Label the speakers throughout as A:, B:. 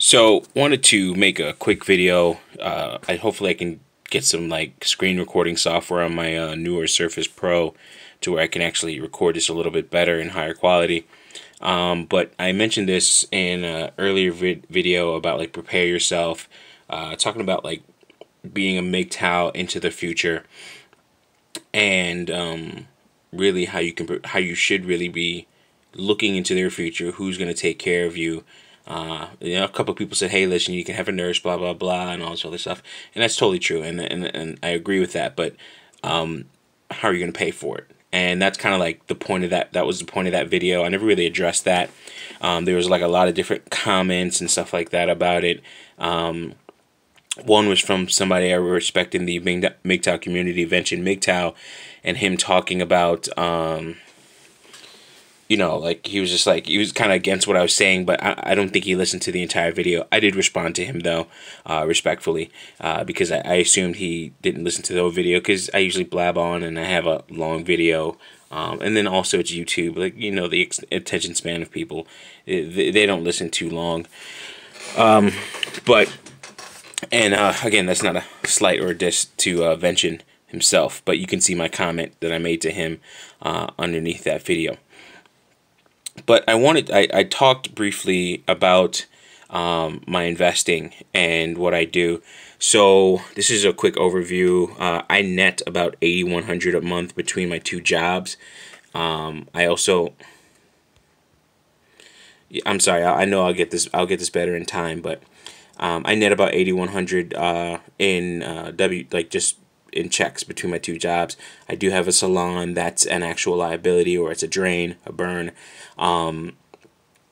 A: So wanted to make a quick video. Hopefully I can get some like screen recording software on my newer Surface Pro to where I can actually record this a little bit better and higher quality. But I mentioned this in an earlier video about like prepare yourself, talking about like being a MGTOW into the future, and really how you should really be looking into their future. Who's going to take care of you? A couple of people said, "Hey, listen, you can have a nurse, blah blah blah," and all this other stuff, and that's totally true, and I agree with that. But how are you going to pay for it? And that's kind of like the point of that. That was the point of that video. I never really addressed that. There was like a lot of different comments and stuff like that about it. One was from somebody I respect in the MGTOW community, Vention MGTOW, and him talking about, like he was just like, he was kind of against what I was saying, but I don't think he listened to the entire video. I did respond to him though, respectfully, because I assumed he didn't listen to the whole video, because I usually blab on and I have a long video. And then also it's YouTube, like, the attention span of people, they don't listen too long. Again, that's not a slight or a diss to Vention himself, but you can see my comment that I made to him underneath that video. But I talked briefly about my investing and what I do. So this is a quick overview. I net about $8,100 a month between my two jobs. I'm sorry, I know I'll get this better in time, but I net about $8,100 in just in checks between my two jobs. I do have a salon that's an actual liability, or it's a drain, a burn. I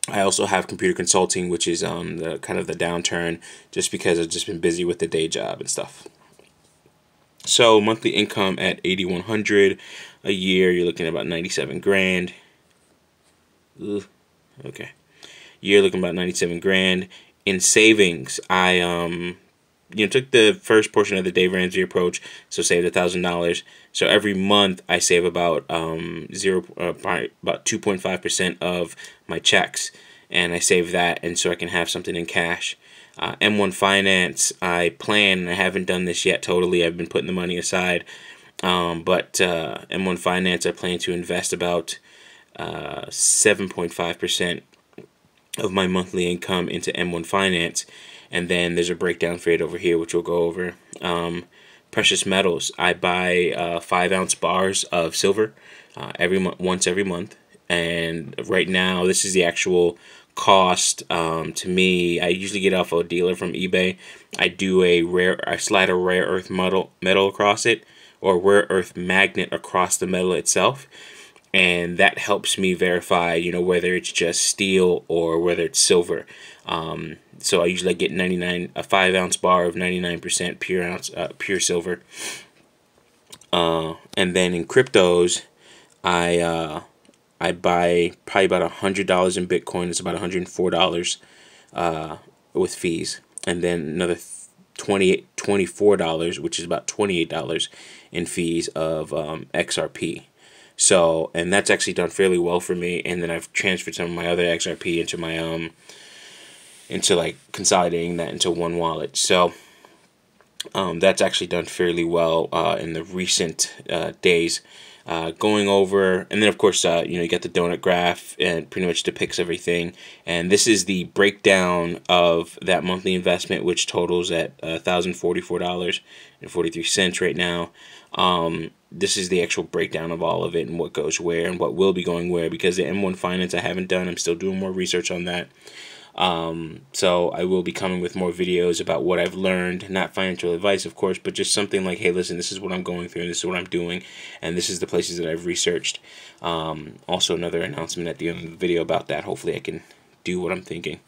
A: also have computer consulting, which is the kind of the downturn, just because I've just been busy with the day job and stuff. So monthly income at $8,100 a year, you're looking at about 97 grand. Ugh, okay, you're looking about 97 grand. In savings, I took the first portion of the Dave Ramsey approach, so saved $1,000. So every month I save about about 2.5% of my checks, and I save that, and so I can have something in cash. M1 Finance, I plan, and I haven't done this yet totally. I've been putting the money aside, but M1 Finance, I plan to invest about 7.5% of my monthly income into M1 Finance. And then there's a breakdown for it over here, which we'll go over. Precious metals, I buy 5-ounce bars of silver once every month. And right now, this is the actual cost to me. I usually get off a dealer from eBay. I slide a rare earth metal across it, or rare earth magnet across the metal itself. And that helps me verify, whether it's just steel or whether it's silver. So I usually get a 5-ounce bar of 99% pure silver. And then in cryptos, I buy probably about $100 in Bitcoin. It's about $104 with fees, and then another $24, which is about $28 in fees of XRP. So, and that's actually done fairly well for me. And then I've transferred some of my other XRP into my into like consolidating that into one wallet. So that's actually done fairly well in the recent days. Going over, and then of course you get the donut graph, and pretty much depicts everything. And this is the breakdown of that monthly investment, which totals at $1,044.43 right now. This is the actual breakdown of all of it, and what goes where and what will be going where, because the M1 Finance I haven't done. I'm still doing more research on that. So I will be coming with more videos about what I've learned, not financial advice, of course, but just something like, hey, listen, this is what I'm going through, and this is what I'm doing, and this is the places that I've researched. Also another announcement at the end of the video about that. Hopefully I can do what I'm thinking.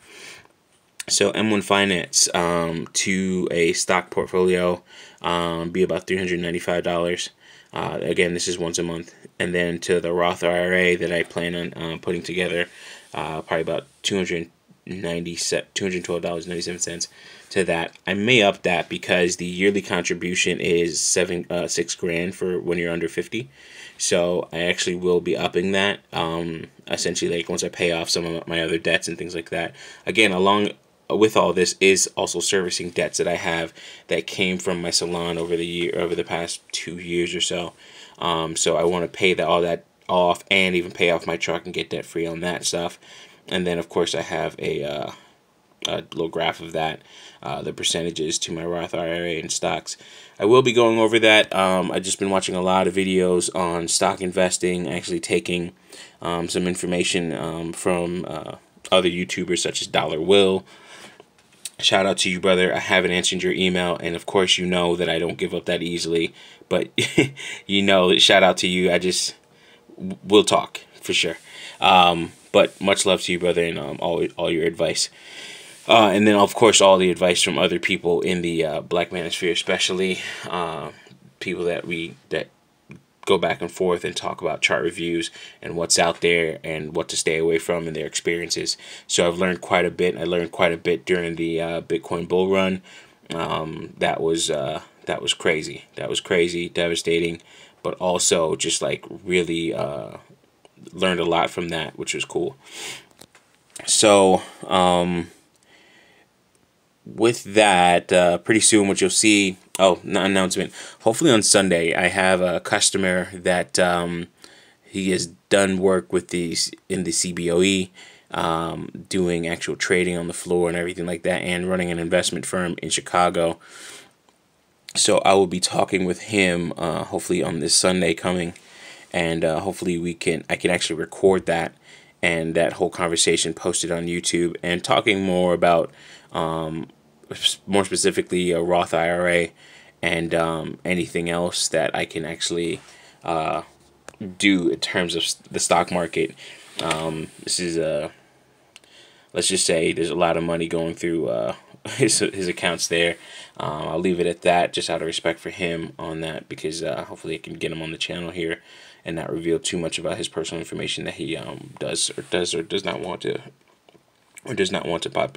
A: So M1 Finance to a stock portfolio be about $395. Again, this is once a month. And then to the Roth IRA that I plan on putting together, probably about $212.97 to that. I may up that because the yearly contribution is $6 grand for when you're under 50. So I actually will be upping that. Essentially, like once I pay off some of my other debts and things like that. Again, along with all this is also servicing debts that I have that came from my salon over the past 2 years or so. So I want to pay all that off, and even pay off my truck and get debt free on that stuff. And then of course I have a little graph of that, the percentages to my Roth IRA and stocks. I will be going over that. I've just been watching a lot of videos on stock investing, actually taking some information from other YouTubers such as Dollar Will. Shout out to you, brother. I haven't answered your email, and of course you know that I don't give up that easily, but you know, shout out to you. We'll talk for sure. But much love to you, brother, and all your advice. And then, of course, all the advice from other people in the Black Manosphere, especially people that go back and forth and talk about chart reviews and what's out there and what to stay away from and their experiences. So I've learned quite a bit. I learned quite a bit during the Bitcoin bull run. That was crazy. That was crazy, devastating, but also just like really learned a lot from that, which was cool. So with that, pretty soon what you'll see, announcement, hopefully on Sunday, I have a customer that he has done work with these in the CBOE, doing actual trading on the floor and everything like that, and running an investment firm in Chicago. So I will be talking with him hopefully on this Sunday coming, and hopefully I can actually record that and that whole conversation posted on YouTube, and talking more about more specifically a Roth IRA and anything else that I can actually do in terms of the stock market. This is let's just say there's a lot of money going through his accounts there. I'll leave it at that, just out of respect for him on that, because hopefully I can get him on the channel here and not reveal too much about his personal information that he does not want to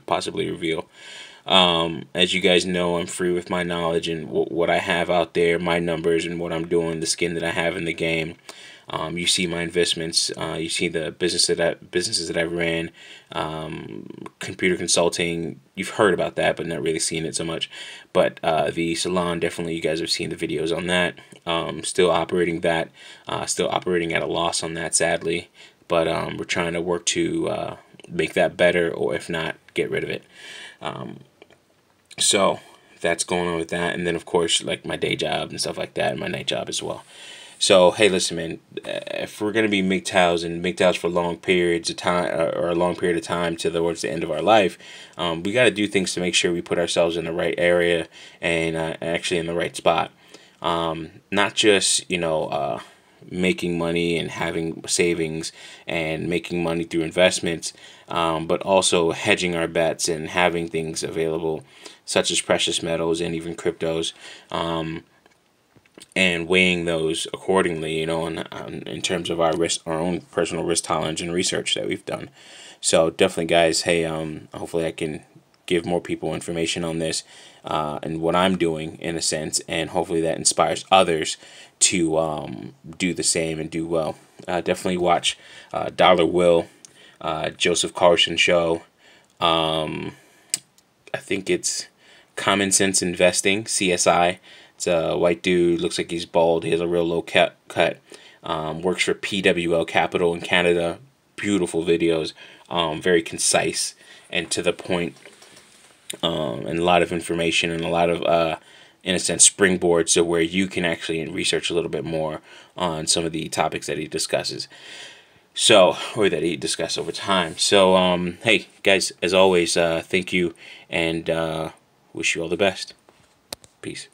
A: possibly reveal. As you guys know, I'm free with my knowledge and what I have out there, my numbers and what I'm doing, the skin that I have in the game. You see my investments, you see the businesses that I've ran, computer consulting. You've heard about that, but not really seen it so much. But the salon, definitely, you guys have seen the videos on that. Still operating that, still operating at a loss on that, sadly. But we're trying to work to make that better, or if not, get rid of it. So that's going on with that, and then of course like my day job and stuff like that, and my night job as well. So hey, listen, man, if we're gonna be MGTOWs and MGTOWs for long periods of time, or a long period of time towards the end of our life, we got to do things to make sure we put ourselves in the right area and actually in the right spot. Not just, you know, making money and having savings and making money through investments, but also hedging our bets and having things available such as precious metals and even cryptos, and weighing those accordingly, you know, in terms of our own personal risk tolerance and research that we've done. So definitely, guys, hey, hopefully I can give more people information on this and what I'm doing, in a sense, and hopefully that inspires others to do the same and do well. Definitely watch Dollar Will, Joseph Carson show. I think it's Common Sense Investing, CSI. It's a white dude, looks like he's bald. He has a real low cut. Works for PWL Capital in Canada. Beautiful videos, very concise and to the point, and a lot of information and a lot of, in a sense, springboards, so where you can actually research a little bit more on some of the topics that he discusses. So, or that he discussed over time. So, hey, guys, as always, thank you, and wish you all the best. Peace.